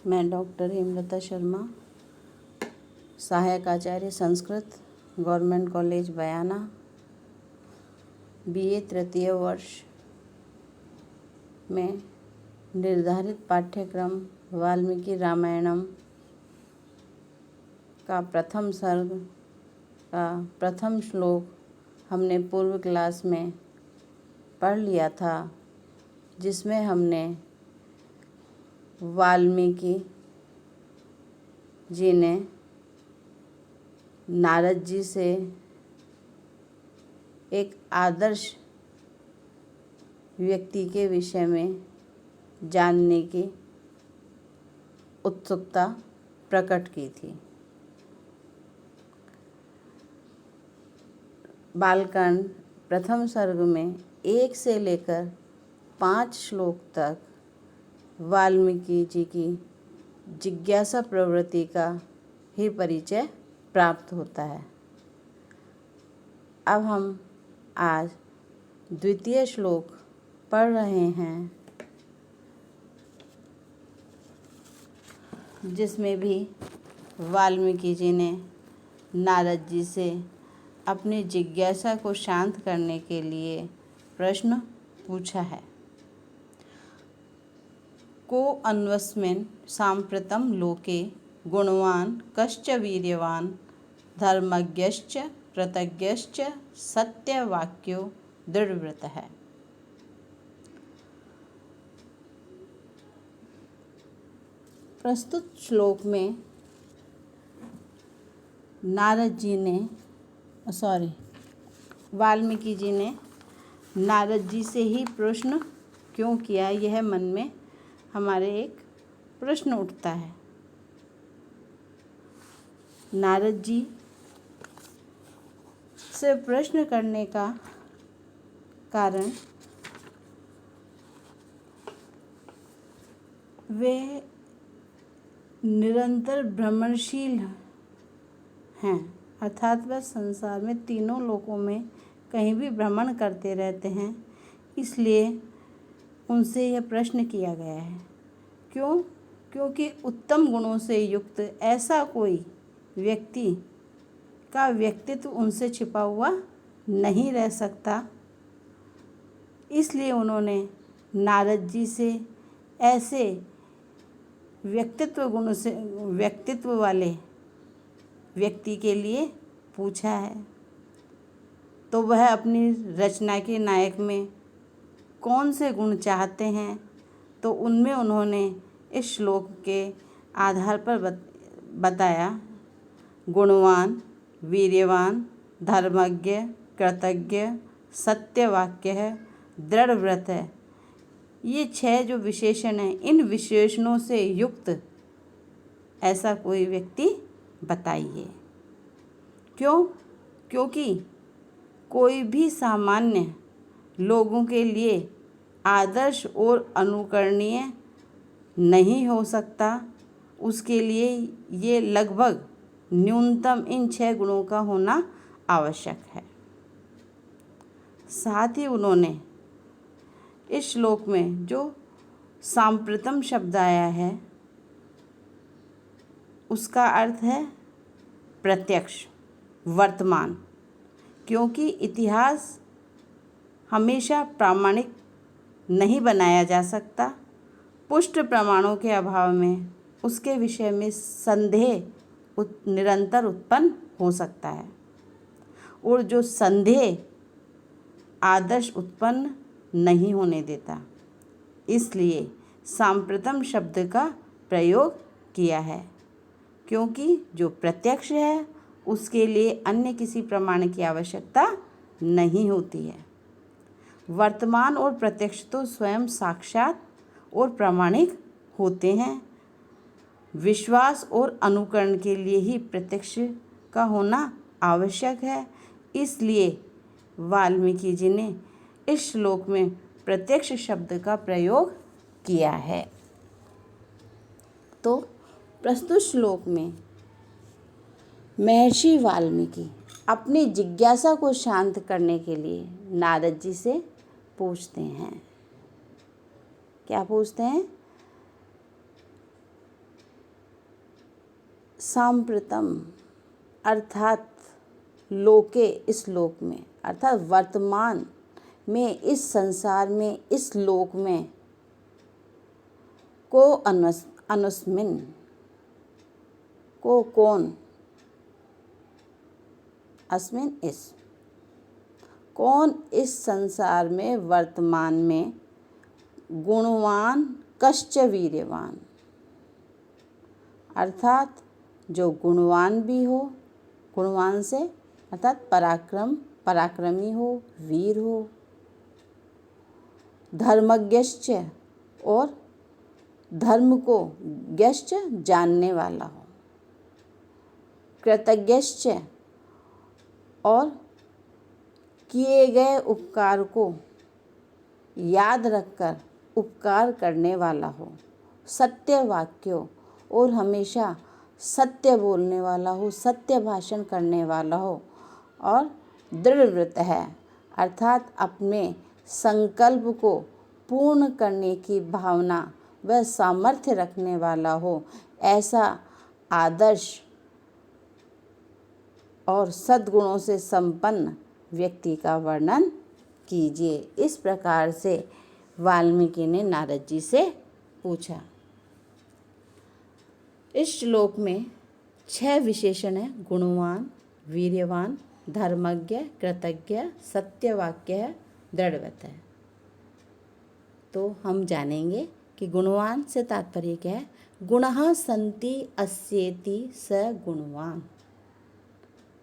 मैं डॉक्टर हेमलता शर्मा, सहायक आचार्य Sanskrit, government college बयाना, BA तृतीय वर्ष में निर्धारित पाठ्यक्रम वाल्मीकि रामायणम का प्रथम सर्ग का प्रथम श्लोक हमने पूर्व क्लास में पढ़ लिया था, जिसमें हमने वाल्मीकि जी ने नारद जी से एक आदर्श व्यक्ति के विषय में जानने की उत्सुकता प्रकट की थी। बालकांड प्रथम सर्ग में 1 से लेकर 5 श्लोक तक वाल्मीकि जी की जिज्ञासा प्रवृत्ति का ही परिचय प्राप्त होता है। अब हम आज द्वितीय श्लोक पढ़ रहे हैं, जिसमें भी वाल्मीकि जी ने नारद जी से अपनी जिज्ञासा को शांत करने के लिए प्रश्न पूछा है। को अन्वस्मिन् साम्प्रतं लोके गुणवान् कश्च वीर्यवान् धर्मज्ञश्च कृतज्ञश्च सत्यवाक्यो दृढव्रतः। प्रस्तुत श्लोक में वाल्मीकि जी ने नारद जी से ही प्रश्न क्यों किया, यह मन में हमारे एक प्रश्न उठता है। नारद जी से प्रश्न करने का कारण वे निरंतर भ्रमणशील हैं, अर्थात वह संसार में तीनों लोकों में कहीं भी भ्रमण करते रहते हैं। इसलिए उनसे यह प्रश्न किया गया है। क्यों? क्योंकि उत्तम गुणों से युक्त ऐसा कोई व्यक्ति का व्यक्तित्व उनसे छिपा हुआ नहीं रह सकता। इसलिए उन्होंने नारद जी से ऐसे व्यक्तित्व वाले व्यक्ति के लिए पूछा है। तो वह अपनी रचना के नायक में कौन से गुण चाहते हैं, तो उनमें उन्होंने इस श्लोक के आधार पर बताया। गुणवान, वीर्यवान, धर्मज्ञ, कृतज्ञ, सत्यवाक्य है, दृढ़व्रत है। ये 6 जो विशेषण हैं, इन विशेषणों से युक्त ऐसा कोई व्यक्ति बताइए। क्यों? क्योंकि कोई भी सामान्य लोगों के लिए आदर्श और अनुकरणीय नहीं हो सकता। उसके लिए ये लगभग न्यूनतम इन 6 गुणों का होना आवश्यक है। साथ ही उन्होंने इस श्लोक में जो सांप्रतम शब्द आया है, उसका अर्थ है प्रत्यक्ष, वर्तमान। क्योंकि इतिहास हमेशा प्रामाणिक नहीं बनाया जा सकता। पुष्ट प्रमाणों के अभाव में उसके विषय में संदेह निरंतर उत्पन्न हो सकता है, और जो संदेह आदर्श उत्पन्न नहीं होने देता। इसलिए सांप्रतम शब्द का प्रयोग किया है, क्योंकि जो प्रत्यक्ष है उसके लिए अन्य किसी प्रमाण की आवश्यकता नहीं होती है। वर्तमान और प्रत्यक्ष तो स्वयं साक्षात और प्रामाणिक होते हैं। विश्वास और अनुकरण के लिए ही प्रत्यक्ष का होना आवश्यक है। इसलिए वाल्मीकि जी ने इस श्लोक में प्रत्यक्ष शब्द का प्रयोग किया है। तो प्रस्तुत श्लोक में महर्षि वाल्मीकि अपनी जिज्ञासा को शांत करने के लिए नारद जी से पूछते हैं। क्या पूछते हैं? सांप्रतम अर्थात लोके, इस लोक में, अर्थात वर्तमान में, इस संसार में, इस लोक में, को अनुस्मिन, को कौन, अस्मिन इस, कौन इस संसार में वर्तमान में, गुणवान कश्च वीर्यवान, अर्थात जो गुणवान भी हो, गुणवान से अर्थात पराक्रमी हो, वीर हो, धर्मज्ञश्च और धर्म को ज्ञश्च जानने वाला हो, कृतज्ञश्च और किए गए उपकार को याद रखकर उपकार करने वाला हो, सत्य वाक्यों और हमेशा सत्य बोलने वाला हो, सत्य भाषण करने वाला हो, और दृढ़व्रत है अर्थात अपने संकल्प को पूर्ण करने की भावना व सामर्थ्य रखने वाला हो, ऐसा आदर्श और सद्गुणों से संपन्न व्यक्ति का वर्णन कीजिए। इस प्रकार से वाल्मीकि ने नारद जी से पूछा। इस श्लोक में 6 विशेषण हैं: गुणवान, वीर्यवान, धर्मज्ञ, कृतज्ञ, सत्यवाक्य है, दृढ़व्रत है। तो हम जानेंगे कि गुणवान से तात्पर्य क्या है। गुणः सन्ति अस्येति स गुणवान,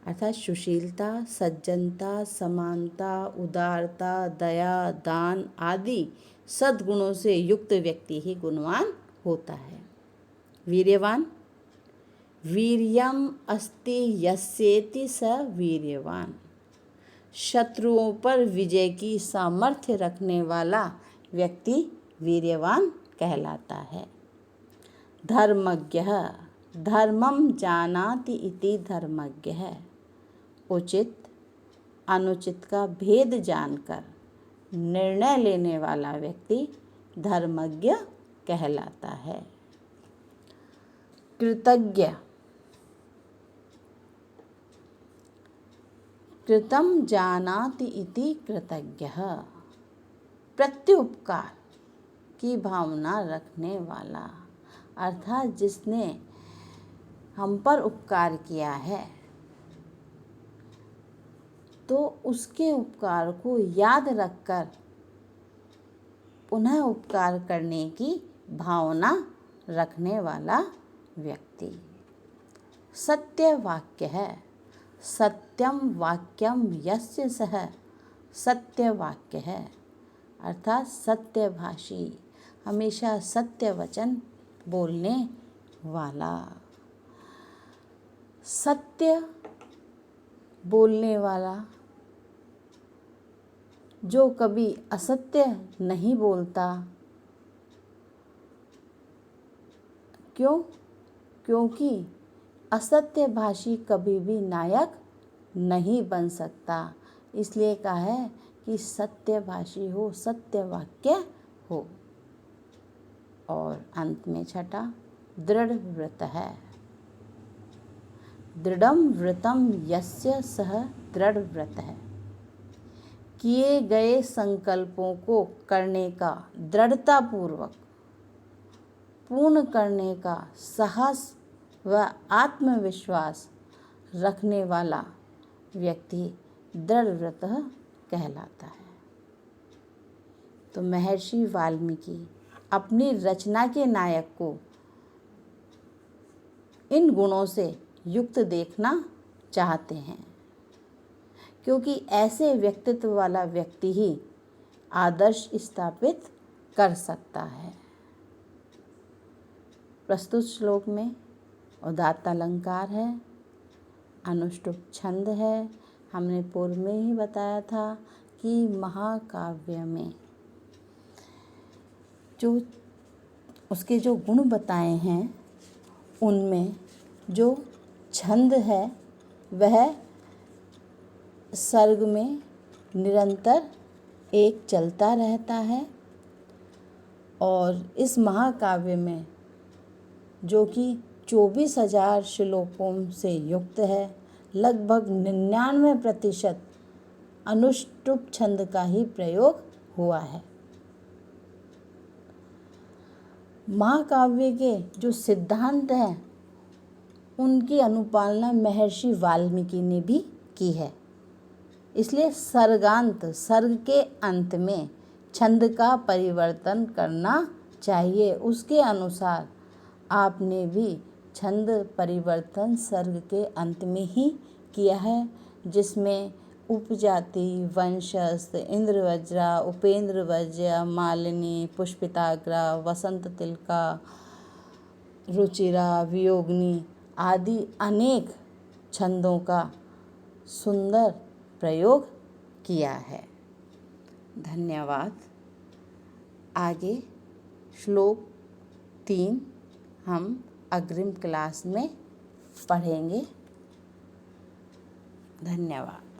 अर्थात सुशीलता, सज्जनता, समानता, उदारता, दया, दान आदि सद्गुणों से युक्त व्यक्ति ही गुणवान होता है। वीर्यवान, वीर्यम अस्ति यस्येति स वीर्यवान, शत्रुओं पर विजय की सामर्थ्य रखने वाला व्यक्ति वीर्यवान कहलाता है। धर्मज्ञः, धर्मम जानाति इति धर्मज्ञः, उचित अनुचित का भेद जानकर निर्णय लेने वाला व्यक्ति धर्मज्ञ कहलाता है। कृतज्ञ, कृतं जानाति इति कृतज्ञः, प्रत्युपकार की भावना रखने वाला, अर्थात जिसने हम पर उपकार किया है तो उसके उपकार को याद रखकर पुनः उपकार करने की भावना रखने वाला व्यक्ति। सत्य वाक्य है, सत्यम वाक्यम यस्य सह सत्य वाक्य है, अर्थात सत्यभाषी, हमेशा सत्य वचन बोलने वाला। सत्य बोलने वाला जो कभी असत्य नहीं बोलता। क्यों? क्योंकि असत्य भाषी कभी भी नायक नहीं बन सकता। इसलिए कहा है कि सत्यभाषी हो, सत्य वाक्य हो। और अंत में छठा, दृढ़ व्रत है। दृढ़म व्रतम यस्य सह दृढ़ व्रत है, किए गए संकल्पों को करने का दृढ़तापूर्वक पूर्ण करने का साहस व आत्मविश्वास रखने वाला व्यक्ति दृढ़ व्रत कहलाता है। तो महर्षि वाल्मीकि अपनी रचना के नायक को इन गुणों से युक्त देखना चाहते हैं, क्योंकि ऐसे व्यक्तित्व वाला व्यक्ति ही आदर्श स्थापित कर सकता है। प्रस्तुत श्लोक में उदात्त अलंकार है, अनुष्टुप छंद है। हमने पूर्व में ही बताया था कि महाकाव्य में जो उसके जो गुण बताए हैं उनमें जो छंद है वह सर्ग में निरंतर एक चलता रहता है, और इस महाकाव्य में जो कि 24,000 श्लोकों से युक्त है। लगभग 99% अनुष्टुप छंद का ही प्रयोग हुआ है। महाकाव्य के जो सिद्धांत हैं उनकी अनुपालना महर्षि वाल्मीकि ने भी की है। इसलिए सर्गांत, सर्ग के अंत में छंद का परिवर्तन करना चाहिए। उसके अनुसार आपने भी छंद परिवर्तन सर्ग के अंत में ही किया है, जिसमें उपजाति, वंशस्थ, इंद्रवज्रा, उपेंद्रवज्र, मालिनी, पुष्पिताग्रा, वसंत तिलका, रुचिरा, वियोगिनी आदि अनेक छंदों का सुंदर प्रयोग किया है। धन्यवाद। आगे श्लोक 3 हम अग्रिम क्लास में पढ़ेंगे। धन्यवाद।